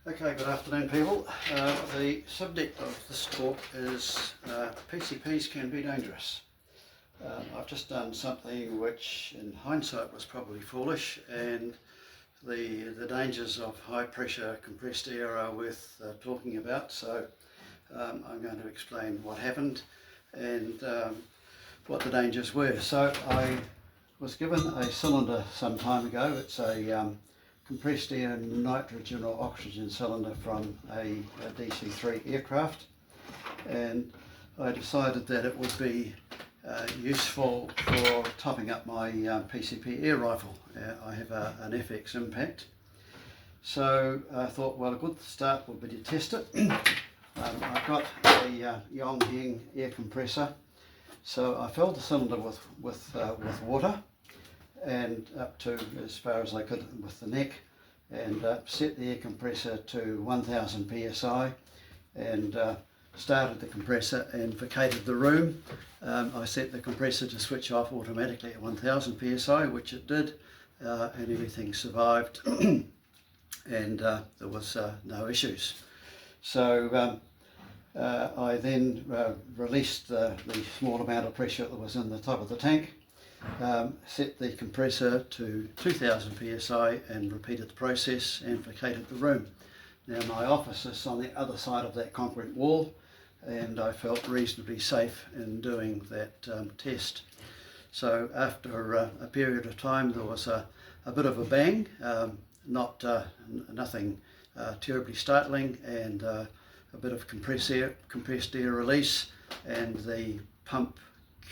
Okay, good afternoon people. The subject of this talk is PCPs can be dangerous. I've just done something which in hindsight was probably foolish, and the dangers of high pressure compressed air are worth talking about, so I'm going to explain what happened and what the dangers were. So I was given a cylinder some time ago. It's a compressed air nitrogen or oxygen cylinder from a DC-3 aircraft, and I decided that it would be useful for topping up my PCP air rifle. I have an FX Impact, so I thought, well, a good start would be to test it. I've got a Yongheng air compressor, so I filled the cylinder with water and up to as far as I could with the neck, and set the air compressor to 1000 psi and started the compressor and vacated the room. I set the compressor to switch off automatically at 1000 psi, which it did, and everything survived and there was no issues. So I then released the small amount of pressure that was in the top of the tank, set the compressor to 2000 psi and repeated the process and vacated the room. Now my office is on the other side of that concrete wall, and I felt reasonably safe in doing that test. So after a period of time there was a bit of a bang, nothing terribly startling, and a bit of compressed air release, and the pump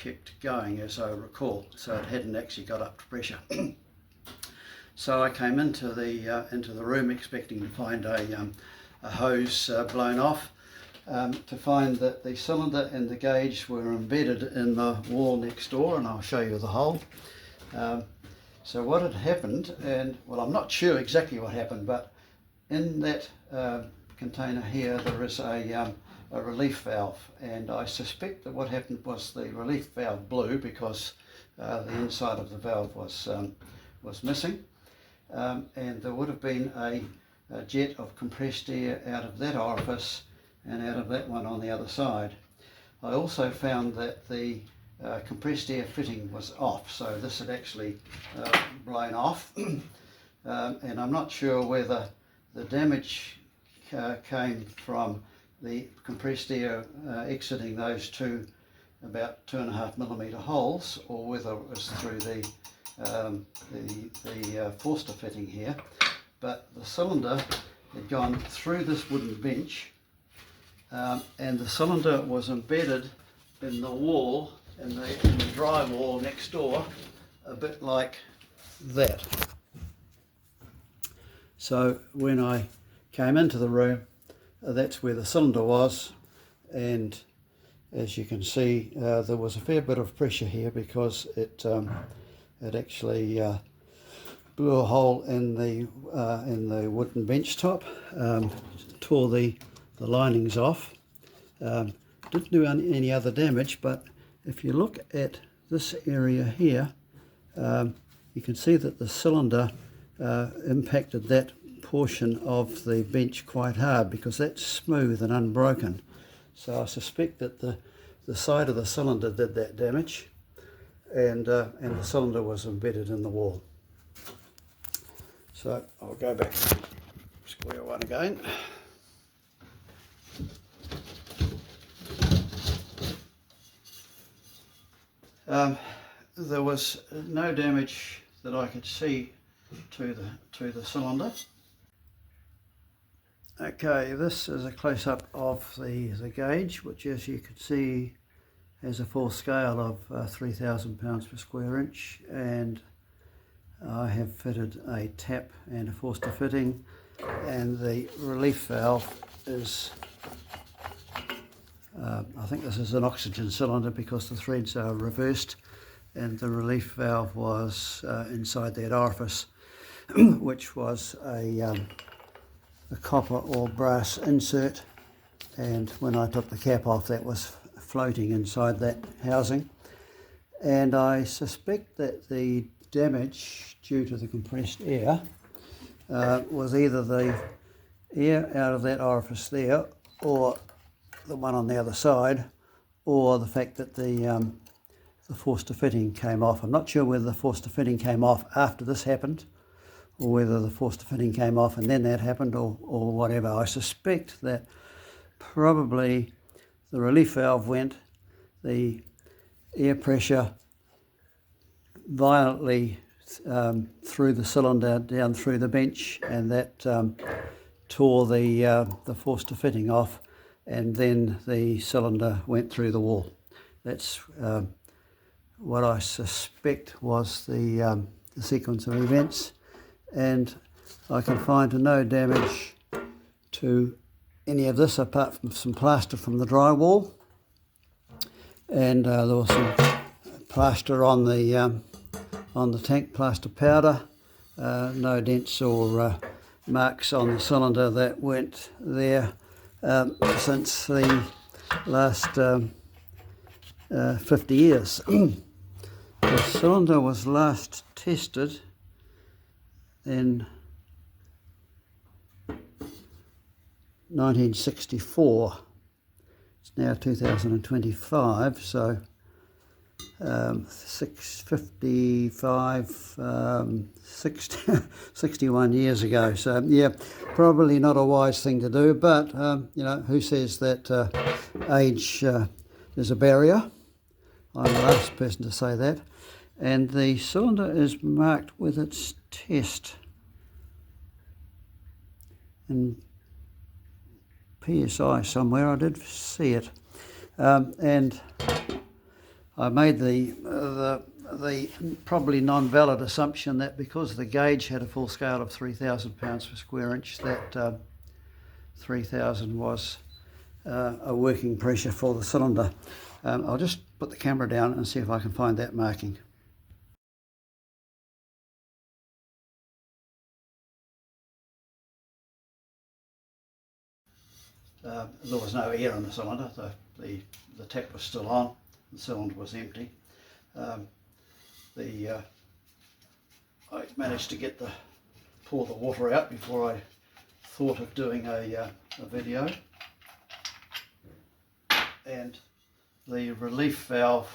kept going, as I recall, so it hadn't actually got up to pressure. So I came into the room expecting to find a hose blown off, to find that the cylinder and the gauge were embedded in the wall next door, and I'll show you the hole. So what had happened, and well, I'm not sure exactly what happened, but in that container here there is a relief valve, and I suspect that what happened was the relief valve blew because the inside of the valve was missing, and there would have been a jet of compressed air out of that orifice and out of that one on the other side. I also found that the compressed air fitting was off, so this had actually blown off, and I'm not sure whether the damage came from the compressed air exiting those two about 2.5mm holes, or whether it was through the Forster fitting here. But the cylinder had gone through this wooden bench, and the cylinder was embedded in the wall, in the drywall next door, a bit like that. So when I came into the room, that's where the cylinder was, and as you can see there was a fair bit of pressure here because it actually blew a hole in the wooden bench top, tore the linings off. Didn't do any other damage, but if you look at this area here, you can see that the cylinder impacted that portion of the bench quite hard, because that's smooth and unbroken. So I suspect that the side of the cylinder did that damage, and the cylinder was embedded in the wall. So I'll go back to square one again. There was no damage that I could see to the cylinder. Okay, this is a close-up of the gauge, which, as you can see, has a full scale of 3,000 pounds per square inch, and I have fitted a tap and a Forster fitting, and the relief valve is, I think this is an oxygen cylinder because the threads are reversed, and the relief valve was inside that orifice, which was a copper or brass insert, and when I took the cap off, that was floating inside that housing. And I suspect that the damage due to the compressed air was either the air out of that orifice there, or the one on the other side, or the fact that the Forster fitting came off. I'm not sure whether the Forster fitting came off after this happened, or whether the Forster fitting came off and then that happened, or whatever. I suspect that probably the relief valve went, the air pressure violently through the cylinder down through the bench, and that tore the Forster fitting off, and then the cylinder went through the wall. That's what I suspect was the sequence of events, and I can find no damage to any of this apart from some plaster from the drywall, and there was some plaster on the tank, plaster powder. No dents or marks on the cylinder that went there since the last 50 years. The cylinder was last tested in 1964. It's now 2025, so 61 years ago. So yeah, probably not a wise thing to do, but you know, who says that age is a barrier? I'm the last person to say that. And the cylinder is marked with its test in PSI somewhere. I did see it, and I made the probably non-valid assumption that because the gauge had a full scale of 3,000 pounds per square inch, that 3,000 was a working pressure for the cylinder. I'll just put the camera down and see if I can find that marking. There was no air in the cylinder. The tap was still on. The cylinder was empty. I managed to pour the water out before I thought of doing a video, and the relief valve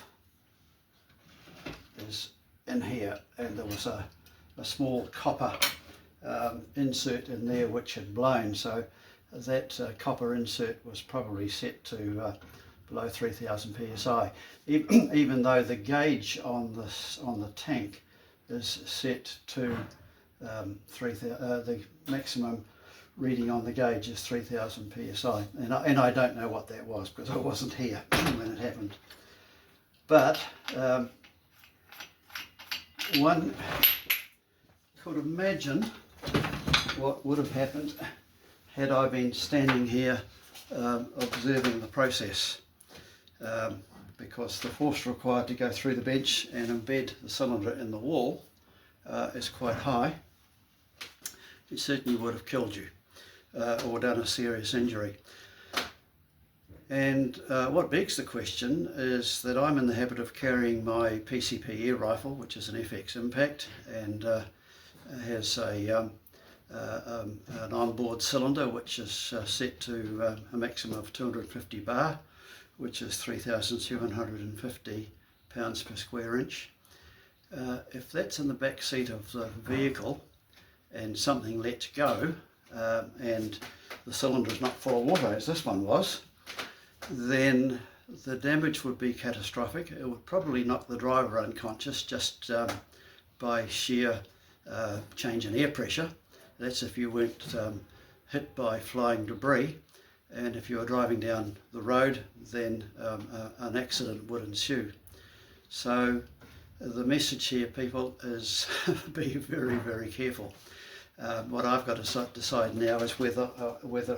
is in here, and there was a small copper insert in there which had blown, so that copper insert was probably set to below 3,000 psi, even though the gauge on the tank is set to 3,000. The maximum reading on the gauge is 3,000 psi, and I don't know what that was because I wasn't here when it happened. But one could imagine what would have happened had I been standing here observing the process, because the force required to go through the bench and embed the cylinder in the wall is quite high. It certainly would have killed you or done a serious injury. And what begs the question is that I'm in the habit of carrying my PCP air rifle, which is an FX Impact, and has an onboard cylinder which is set to a maximum of 250 bar, which is 3,750 pounds per square inch. If that's in the back seat of the vehicle and something lets go and the cylinder is not full of water, as this one was, then the damage would be catastrophic. It would probably knock the driver unconscious just by sheer change in air pressure. That's if you weren't hit by flying debris, and if you were driving down the road, then an accident would ensue. So the message here, people, is be very, very careful. What I've got to decide now is whether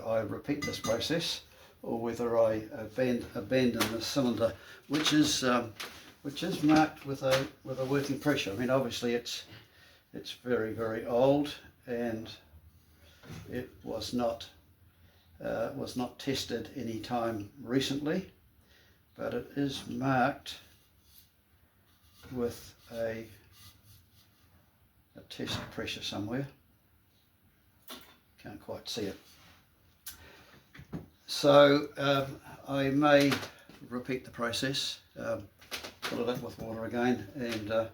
I repeat this process or whether I abandon the cylinder, which is marked with a working pressure. I mean, obviously it's very, very old, and it was not tested any time recently, but it is marked with a test pressure somewhere. Can't quite see it. So I may repeat the process, fill it up with water again, and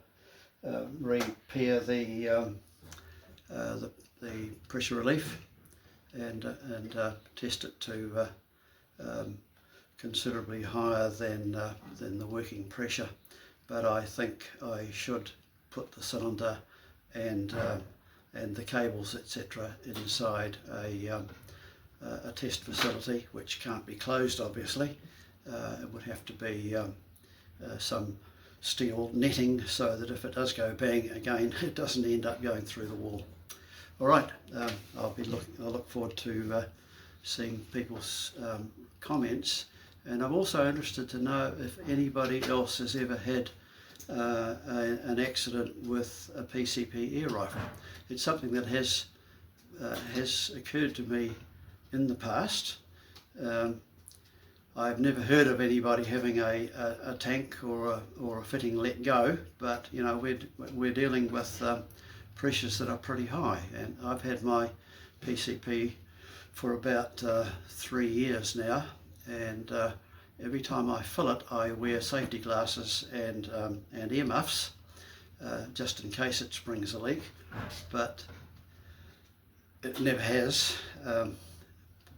repair the pressure relief, and test it to considerably higher than the working pressure. But I think I should put the cylinder and the cables, etc., inside a test facility, which can't be closed, obviously. It would have to be some steel netting, so that if it does go bang again, it doesn't end up going through the wall. All right, I'll look forward to seeing people's comments, and I'm also interested to know if anybody else has ever had an accident with a PCP air rifle. It's something that has occurred to me in the past. I've never heard of anybody having a tank or a fitting let go, but you know, we're dealing with pressures that are pretty high, and I've had my PCP for about 3 years now, and every time I fill it I wear safety glasses and earmuffs just in case it springs a leak, but it never has.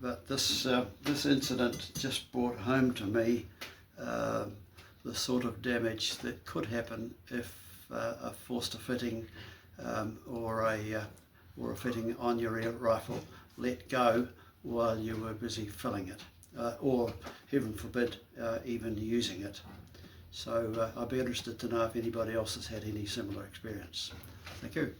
But this incident just brought home to me the sort of damage that could happen if a forced fitting or a fitting on your air rifle let go while you were busy filling it, or heaven forbid even using it. So I'd be interested to know if anybody else has had any similar experience. Thank you.